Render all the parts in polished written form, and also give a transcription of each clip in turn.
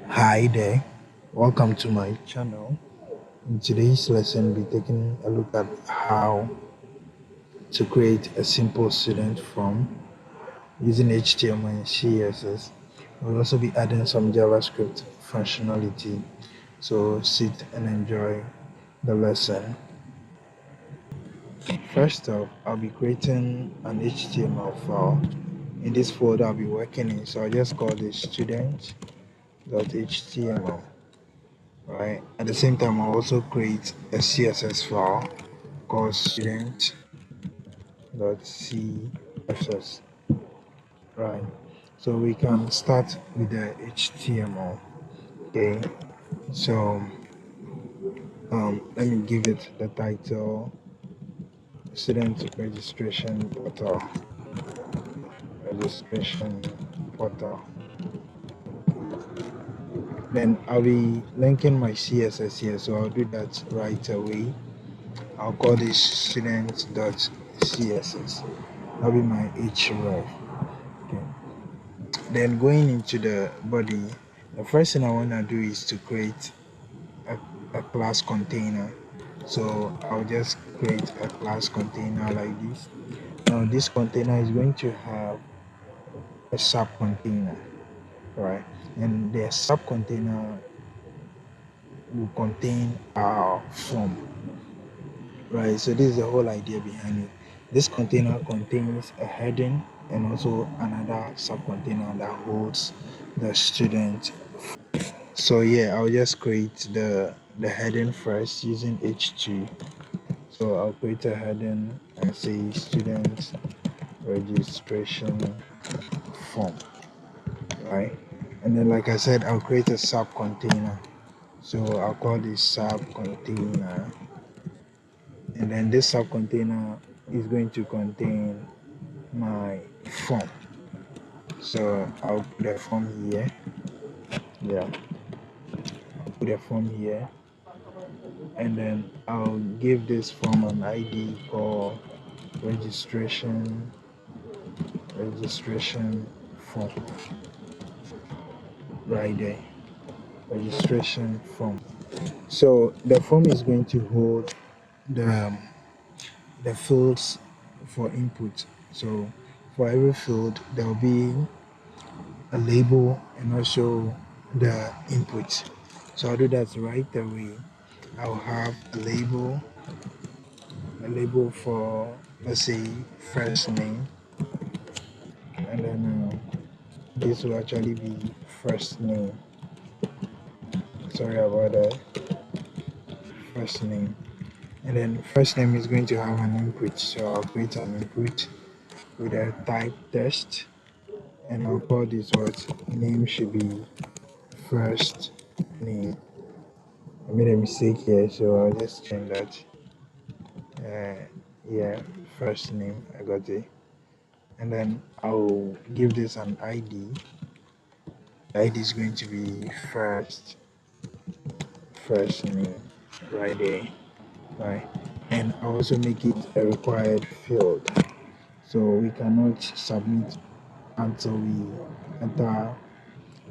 Hi there, welcome to my channel. In today's lesson, we'll be taking a look at how to create a simple student form using HTML and CSS. We'll also be adding some JavaScript functionality. So sit and enjoy the lesson. First off, I'll be creating an HTML file. In this folder, I'll be working in, so I'll just call this student.html. Right. At the same time, I'll also create a CSS file called student.css. Right. So we can start with the HTML. Okay. So let me give it the title student registration portal. Then I'll be linking my CSS here, so I'll do that right away. I'll call this student.css. That'll be my href. Okay. Then going into the body, the first thing I want to do is to create a class container. So I'll just create a class container like this. Now this container is going to have a sub container, right? And the sub container will contain our form, right? So this is the whole idea behind it. This container contains a heading and also another sub container that holds the student. So yeah, I'll just create the heading first using h2. So I'll create a heading and say student registration form, right? And then like I said, I'll create a sub container. So I'll call this sub container, and then this sub container is going to contain my form. So I'll put a form here. Yeah, I'll put a form here, and then I'll give this form an ID called registration form, right there, registration form. So the form is going to hold the the fields for input. So for every field there will be a label and also the input. So I'll do that right away. I'll have a label for, let's say, first name, and then this will actually be first name. Sorry about that. First name, and then first name is going to have an input. So I'll create an input with a type text, and I'll call this what name should be first name. I made a mistake here, so I'll just change that. Yeah, first name, I got it. And then I'll give this an ID. The ID is going to be first name, right there, right? And I'll also make it a required field. So we cannot submit until we enter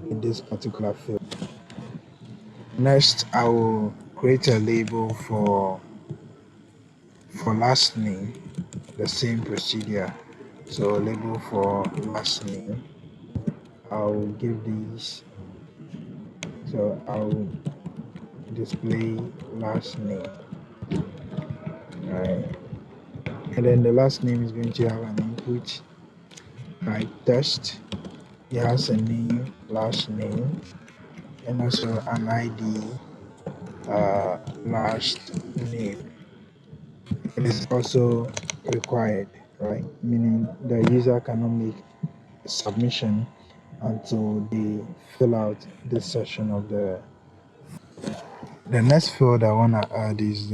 in this particular field. Next, I will create a label for last name, the same procedure. So label for last name, I'll give these. So I'll display last name, right? And then the last name is going to have an input, right? Text. It has a name, last name, and also an ID, last name. It is also required, right? Meaning the user cannot make a submission until they fill out this section of the next field I want to add is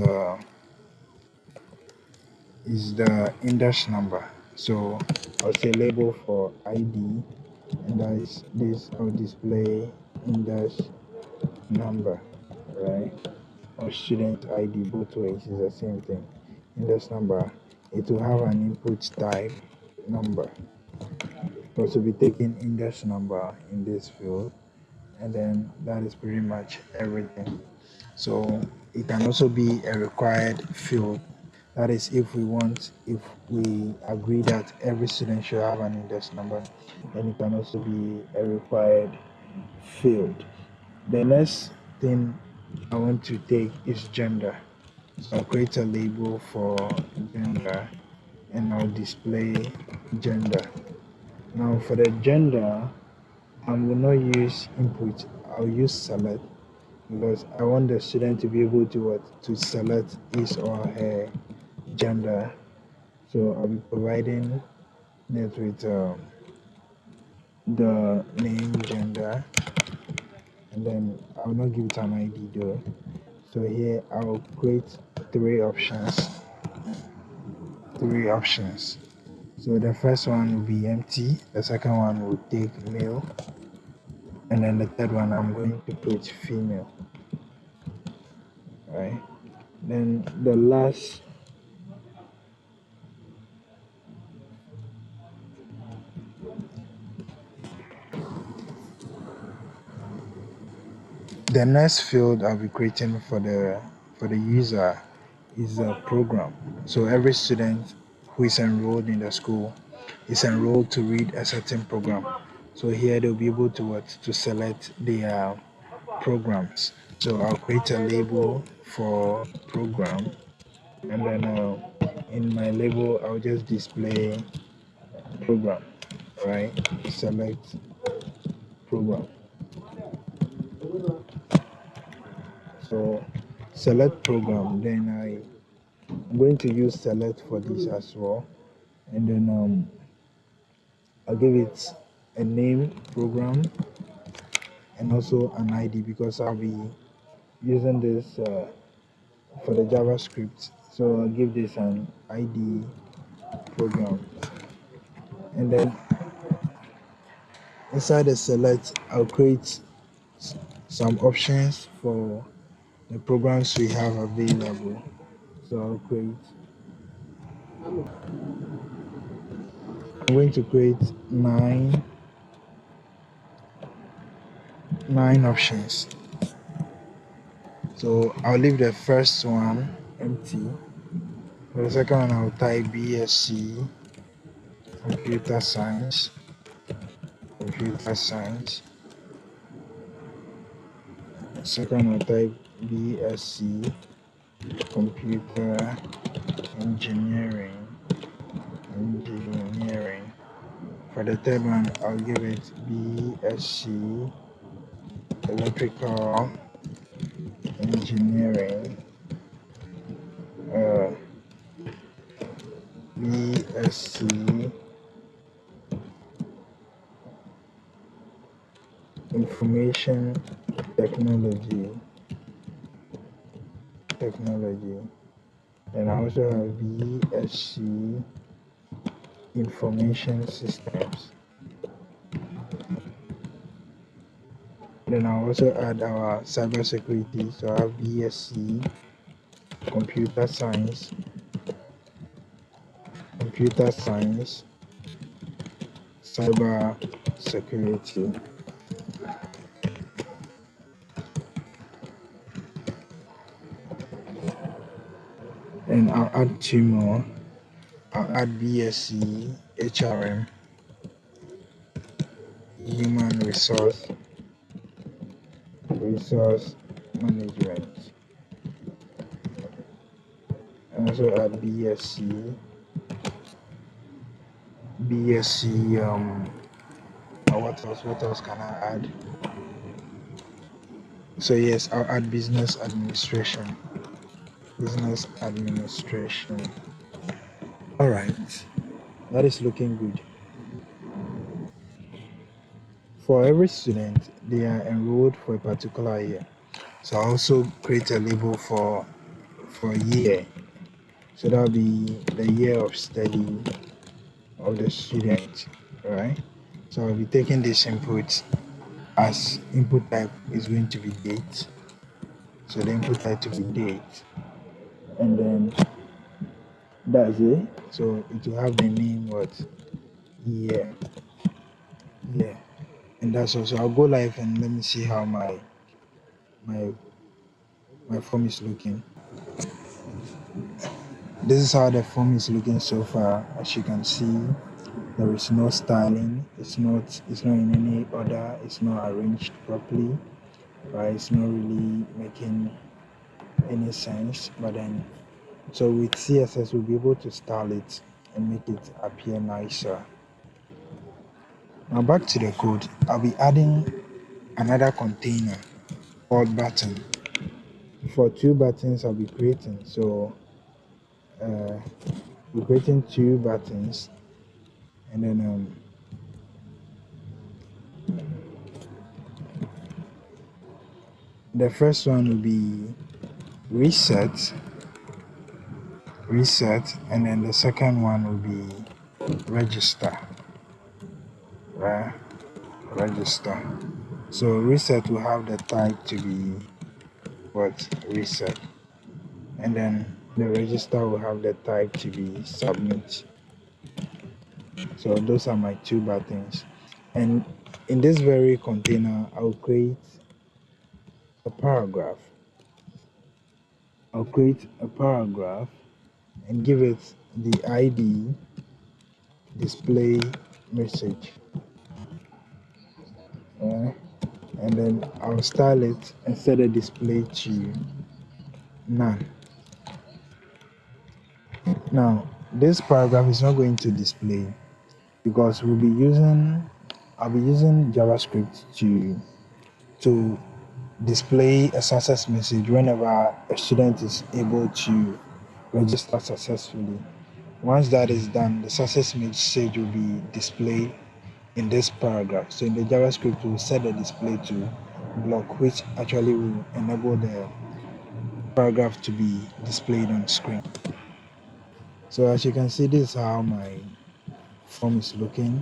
the index number. So I'll say label for ID, and that is this. I'll display index number, right? Or student ID, both ways is the same thing. Index number, it will have an input type number. We'll also be taking index number in this field, and then that is pretty much everything. So it can also be a required field. That is, if we agree that every student should have an index number, then it can also be a required field. The next thing I want to take is gender. So I'll create a label for gender and I'll display gender. Now for the gender, I will not use input, I'll use select, because I want the student to be able to select his or her gender. So I'll be providing it with the name gender, and then I will not give it an ID though. So here I'll create three options. Three options. So the first one will be empty, the second one will take male, and then the third one I'm going to put female. Right? Then the next field I'll be creating for the user is a program. So every student who is enrolled in the school is enrolled to read a certain program. So here they'll be able to select their programs. So I'll create a label for program, and then in my label I'll just display program, right? Select program. So select program, then I'm going to use select for this as well, and then I'll give it a name program and also an ID, because I'll be using this for the JavaScript. So I'll give this an ID program, and then inside the select I'll create some options for the programs we have available. So I'm going to create nine options. So I'll leave the first one empty. For the second one I'll type BSc computer science. Computer science. Second I'll type BSc computer engineering. Engineering. For the third one, I'll give it BSc Electrical Engineering, uh, BSc Information Technology. And I also have BSc Information Systems. Then I'll also add our cybersecurity. So I have BSc Computer Science, Cyber Security. And I'll add two more. I'll add BSc HRM, Human Resource Management. And also add BSc what else can I add? So yes, I'll add business administration. All right, that is looking good. For every student, they are enrolled for a particular year. So I also create a label for year. So that'll be the year of study of the student, right? So I'll be taking this input as input type is going to be date. So the input type to be date, and then that's it. So it will have the name what year. And that's also, I'll go live and let me see how my my form is looking. This is how the form is looking so far. As you can see, there is no styling. It's not in any order. It's not arranged properly. Right? It's not really making any sense. But then, so with CSS, we'll be able to style it and make it appear nicer. Now back to the code. I'll be adding another container called button. For 2 buttons, I'll be creating. So we're creating 2 buttons, and then the first one will be reset, and then the second one will be register, right? Register. So reset will have the type to be what? Reset, and then the register will have the type to be submit. So those are my 2 buttons, and in this very container, I'll create a paragraph. I'll create a paragraph and give it the ID display message. And then I'll style it and set the display to none. Now, this paragraph is not going to display because I'll be using JavaScript to display a success message whenever a student is able to register successfully. Once that is done, the success message will be displayed in this paragraph. So in the JavaScript, we'll set the display to block, which actually will enable the paragraph to be displayed on screen. So as you can see, this is how my form is looking.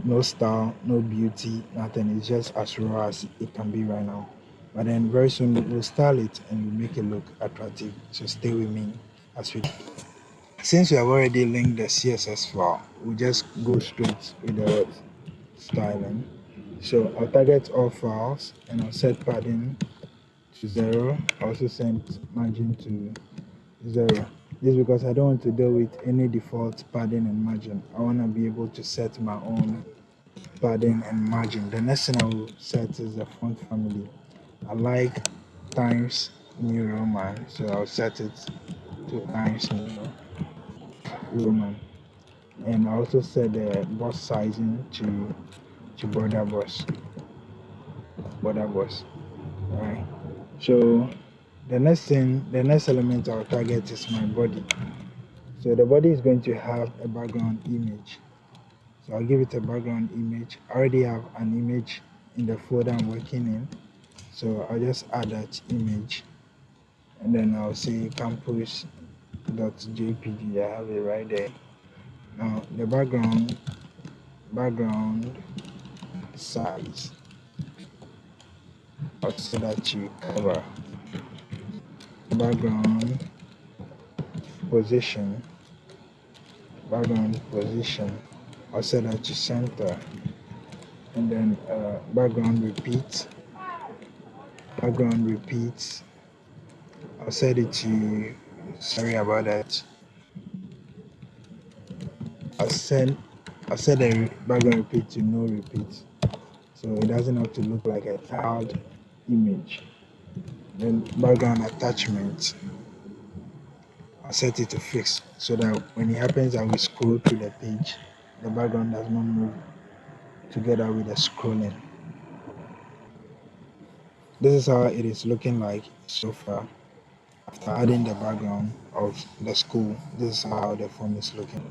No style, no beauty, nothing. It's just as raw as it can be right now. But then very soon we'll style it and we'll make it look attractive. So stay with me as we. Since we have already linked the CSS file, we'll just go straight with the styling. So I'll target all files and I'll set padding to 0. I also set margin to 0. This is because I don't want to deal with any default padding and margin. I want to be able to set my own padding and margin. The next thing I will set is the font family. I like Times New Roman, so I'll set it to Times New Roman. And I also set the box sizing to border box. Right. So the next element I'll target is my body. So the body is going to have a background image. So I'll give it a background image. I already have an image in the folder I'm working in. So I'll just add that image. And then I'll say campus.jpg. I have it right there. Now the background size. I'll set that to cover. Background position. I'll set that to center. And then background repeats. I'll set it to, sorry about that. I'll set the background repeat to no repeat. So it doesn't have to look like a tiled image. Then background attachment, I'll set it to fixed so that when it happens, I will scroll through the page. The background does not move together with the scrolling. This is how it is looking like so far. After adding the background of the school, this is how the form is looking.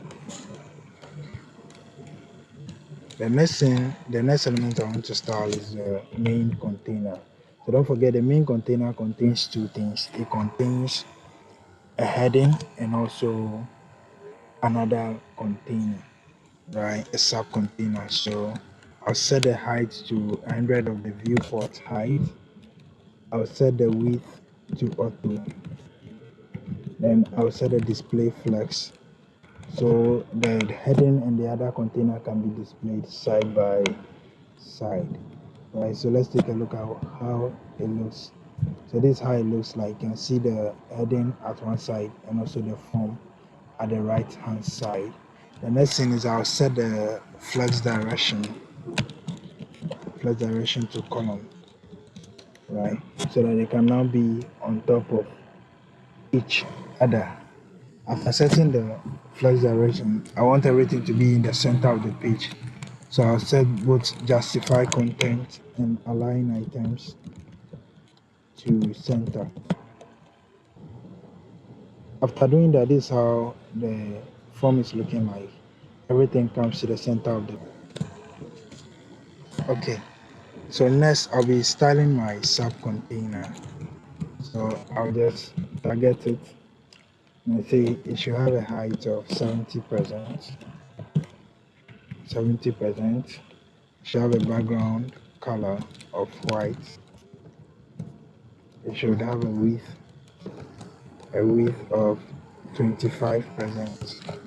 The next element I want to style is the main container. So don't forget, the main container contains 2 things. It contains a heading and also another container, right? A sub container. So I'll set the height to 100 of the viewport height. I'll set the width to auto. Then I'll set the display flex. So the heading and the other container can be displayed side by side. Right, so let's take a look at how it looks. So this is how it looks like. You can see the heading at one side and also the form at the right hand side. The next thing is I'll set the flex direction to column, right? So that they can now be on top of each other. After setting the flex direction, I want everything to be in the center of the page. So I'll set both justify content and align items to center. After doing that, this is how the form is looking like. Everything comes to the center of the. Okay, so next I'll be styling my sub container. So I'll just target it and say it should have a height of 70%. 70%. It should have a background color of white. It should have a width of 25%.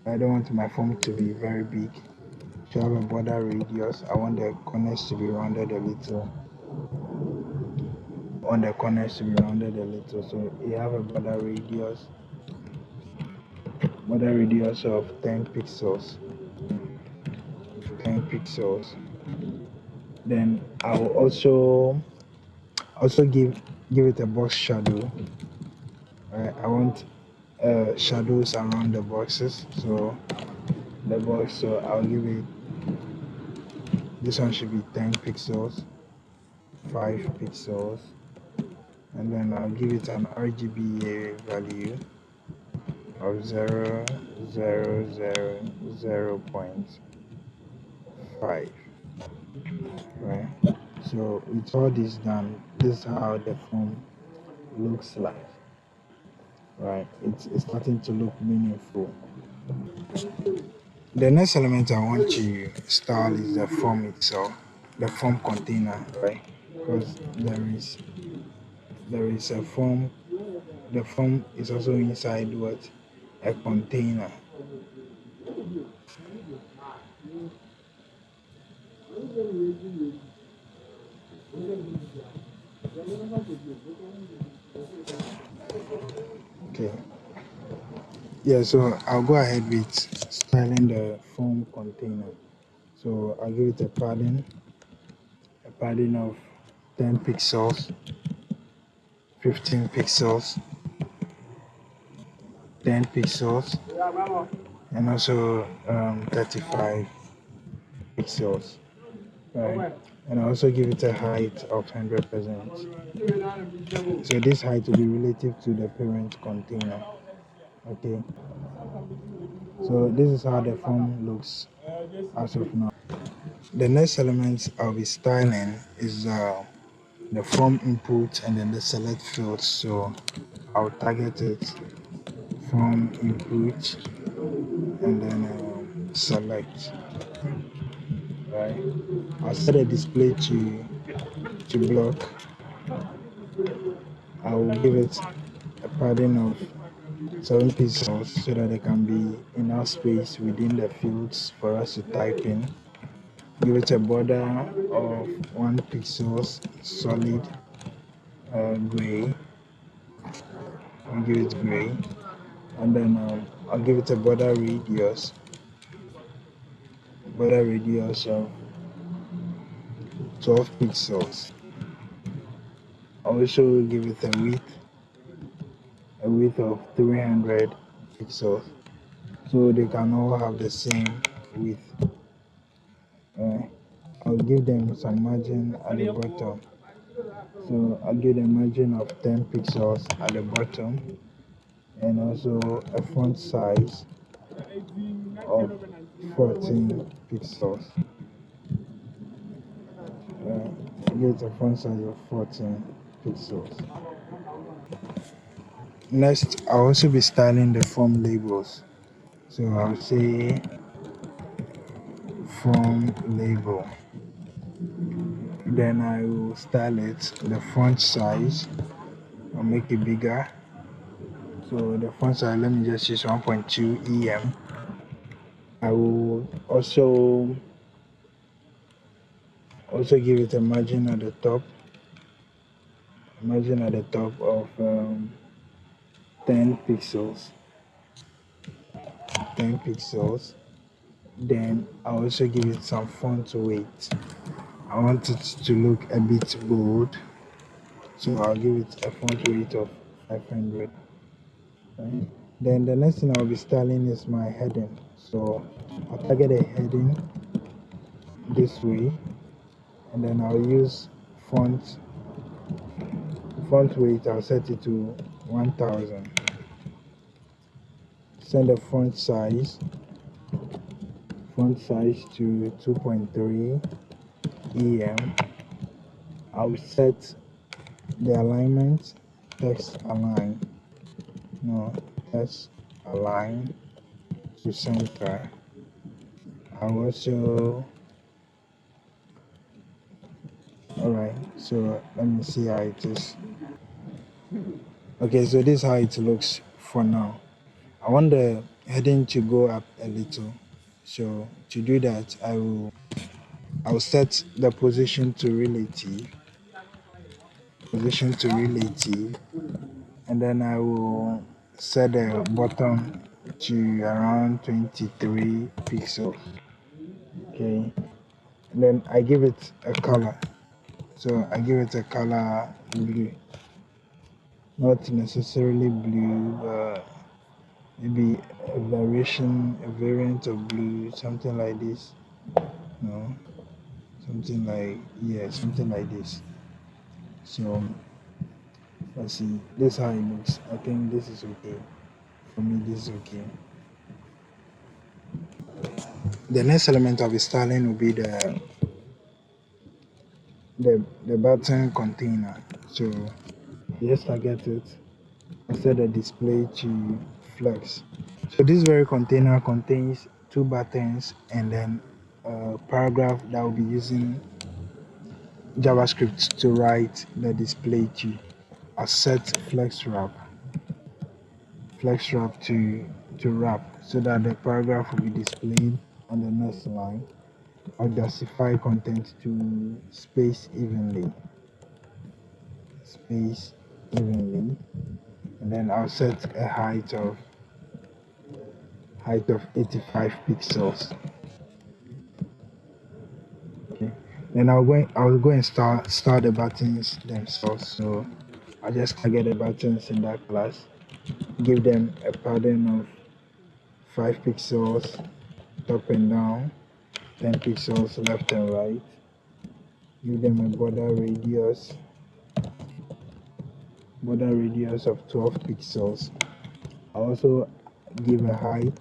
I don't want my form to be very big. It should have a border radius. I want the corners to be rounded a little. So you have a border radius of 10 pixels. 10 pixels. Then I will also give it a box shadow. I want shadows around the boxes. So I'll give it, this one should be 10 pixels, 5 pixels, and then I'll give it an RGBA value of 0.5. Right, so with all this done, this is how the form looks like. Right, it's starting to look meaningful. The next element I want to style is the form itself, the form container, right? Because there is a form. The form is also inside what, a container. Okay. Yeah, so I'll go ahead with styling the form container. So I'll give it a padding of 10 pixels, 15 pixels, 10 pixels, and also 35 pixels, right? And I also give it a height of 100%. So this height will be relative to the parent container. Okay. So this is how the form looks as of now. The next element I'll be styling is the form input and then the select fields. So I'll target it, form input, and then select. Right. I'll set a display to block. I will give it a padding of 7 pixels so that there can be enough space within the fields for us to type in. Give it a border of 1 pixels solid gray. I'll give it gray, and then I'll give it a border radius of 12 pixels. I'll also give it a width of 300 pixels, so they can all have the same width. I'll give them some margin at the bottom. So I'll give them margin of 10 pixels at the bottom, and also a font size of 14 pixels. Give it a font size of 14 pixels. Next, I'll also be styling the form labels. So I'll say form label. Then I will style it, the font size. I'll make it bigger. So the font size, let me just use 1.2 EM. I will also Also give it a margin at the top, of 10 pixels. 10 pixels. Then I'll also give it some font weight. I want it to look a bit bold, so I'll give it a font weight of 500. Right? Then the next thing I'll be styling is my heading. So I'll target a heading this way, and then I'll use font weight. I'll set it to 1000. Set the font size to 2.3 em. I'll set the alignment text align. No, text align to center. I'll also, alright, so let me see how it is. Okay, so this is how it looks for now. I want the heading to go up a little. So to do that, I'll set the position to relative, and then I will set the bottom to around 23 pixels. Okay, and then I give it a color. So I give it a color blue, not necessarily blue, but maybe a variant of blue, something like this. No, something like this. So let's see. This is how it looks. I think this is okay. For me, this is okay. The next element of the styling will be the button container. So just target it. I set the display to flex. So this very container contains two buttons and then a paragraph that will be using JavaScript to write the display to. I set flex wrap to wrap so that the paragraph will be displayed on the next line. I'll justify content to space evenly, and then I'll set a height of 85 pixels. Okay. Then I'll go and start the buttons themselves. So I'll just target the buttons in that class, give them a padding of 5 pixels top and down, 10 pixels left and right. Give them a border radius of 12 pixels. I also give a height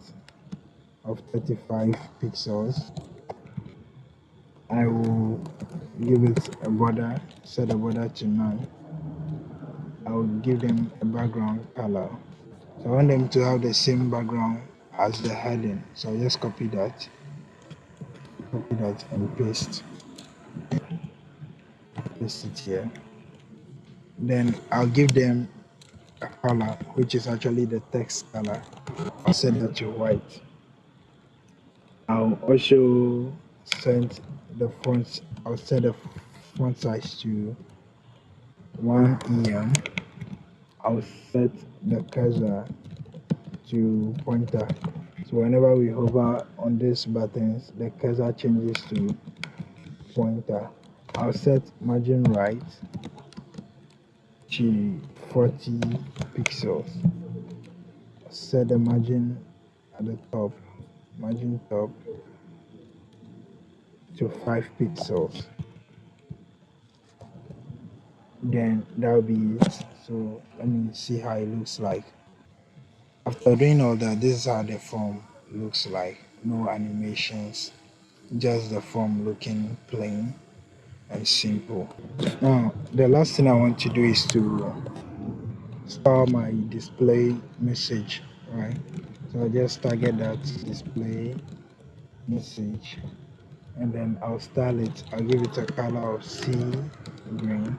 of 35 pixels. I will give it a border, set the border to none. I will give them a background color. So I want them to have the same background as the heading. So I'll just copy that and paste it here. Then I'll give them a color, which is actually the text color. I'll set that to white. I'll also set the font. I'll set the font size to 1 em. I'll set the cursor to pointer. So whenever we hover on these buttons, the cursor changes to pointer. I'll set margin right to 40 pixels. Set the margin at the top, to 5 pixels. Then that'll be it. So let me see how it looks like. After doing all that, this is how the form looks like. No animations, just the form looking plain and simple. Now the last thing I want to do is to style my display message, right? So I just target that display message, and then I'll style it. I'll give it a color of sea green,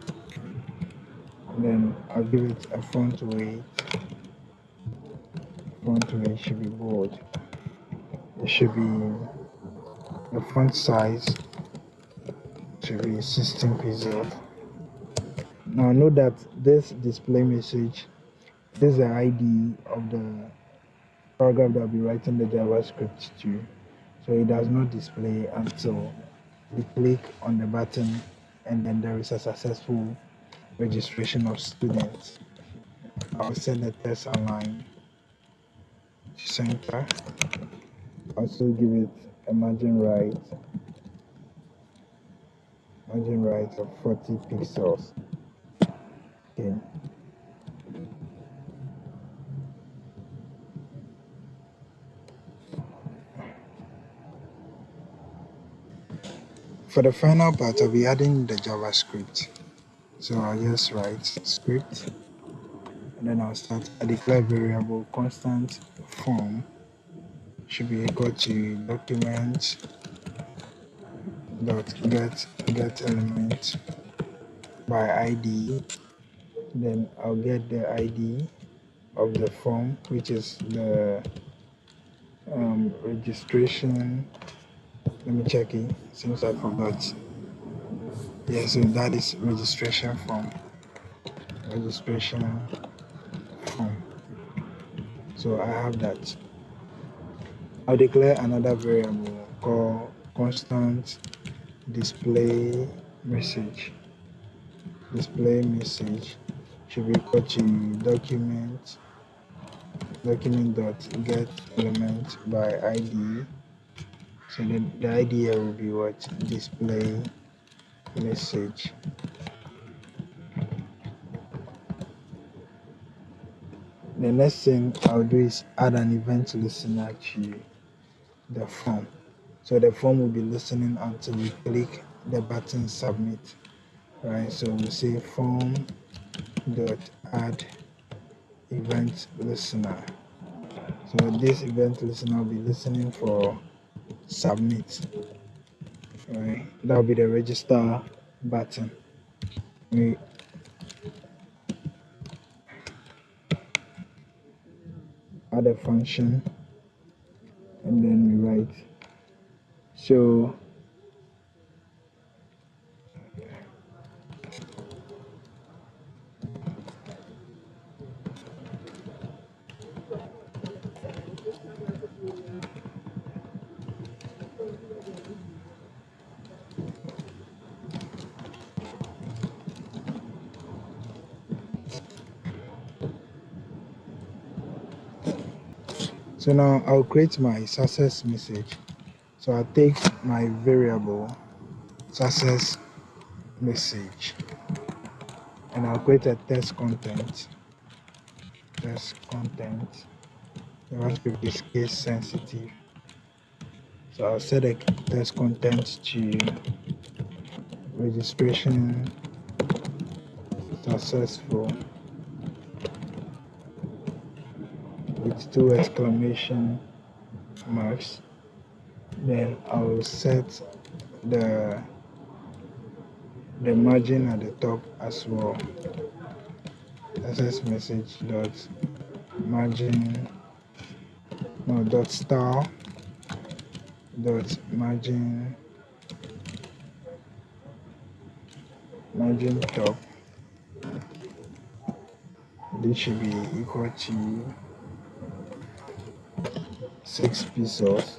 and then I'll give it a font weight. Should be bold. It should be the font size should be 16 pixels. Now note that this display message, this is the ID of the paragraph that I'll be writing the JavaScript to. So it does not display until we click on the button and then there is a successful registration of students. I'll set the test align to center. Also give it a margin right of 40 pixels. Okay. For the final part, I'll be adding the JavaScript. So I'll just write script and then I'll start a declare variable constant form should be equal to document dot get element by ID. Then I'll get the ID of the form, which is the registration. Let me check it since I forgot. Yeah, so that is registration form. So I have that. I'll declare another variable called constant display message. Display message should be equal to document dot get element by ID. So the ID here will be what? Display message. The next thing I'll do is add an event listener to the form. So the form will be listening until we click the button submit. Right, so we'll say form dot add event listener. So this event listener will be listening for submit. Right, that will be the register button. We add a function and then we write. So now I'll create my success message. So I'll take my variable success message and I'll create a test content. JavaScript is case sensitive. So I'll set a test content to registration successful with 2 exclamation marks. Then I'll set the margin at the top as well. Success message dot margin dot star dot margin top. This should be equal to 6 pixels.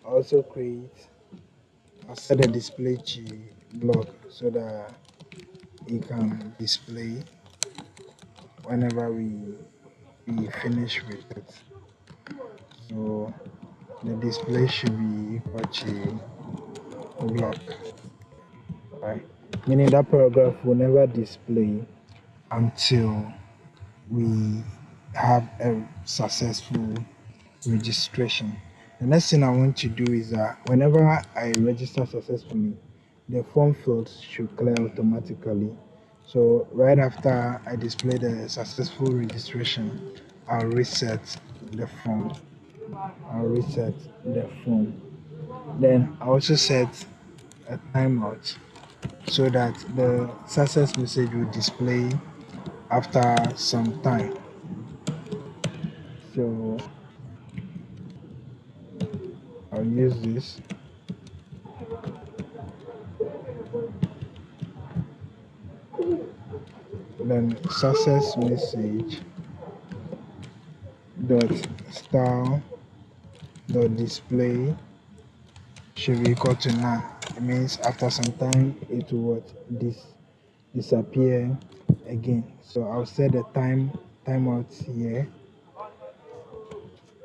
Also I'll set the display to block so that it can display whenever we finish with it. So the display should be equal to block, right? Meaning that paragraph will never display until we have a successful registration. The next thing I want to do is that whenever I register successfully, the form fields should clear automatically. So right after I display the successful registration, I'll reset the form. Then I also set a timeout so that the success message will display after some time. So use this. Then success message dot style dot display should be equal to none. It means after some time it will disappear again. So I'll set the timeout here.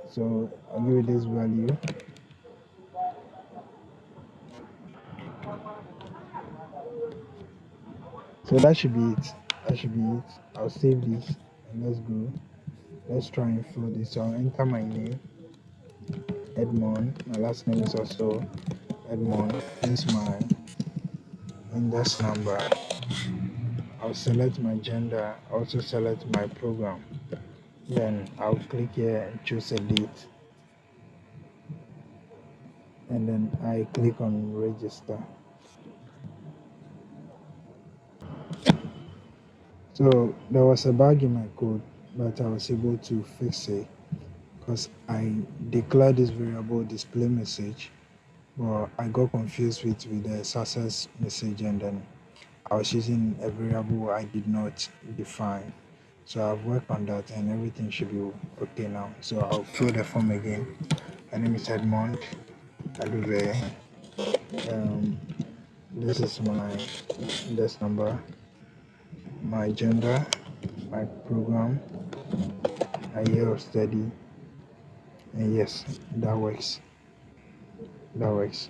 So I'll give it this value. So that should be it. That should be it. I'll save this and let's go. Let's try and fill this. So I'll enter my name, Edmond. My last name is also Edmond. This is my index number. I'll select my gender, also select my program. Then I'll click here and choose a date. And then I click on register. So there was a bug in my code, but I was able to fix it because I declared this variable display message, but I got confused with the success message, and then I was using a variable I did not define. So I've worked on that and everything should be okay now. So I'll fill the form again. My name is Edmond Adube. Um, this is my index number, my gender, my program, my year of study, and yes, that works. That works.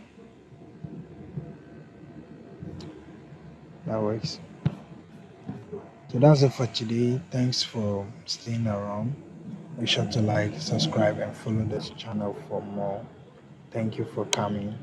That works. So that's it for today. Thanks for staying around. Make sure to like, subscribe, and follow this channel for more. Thank you for coming.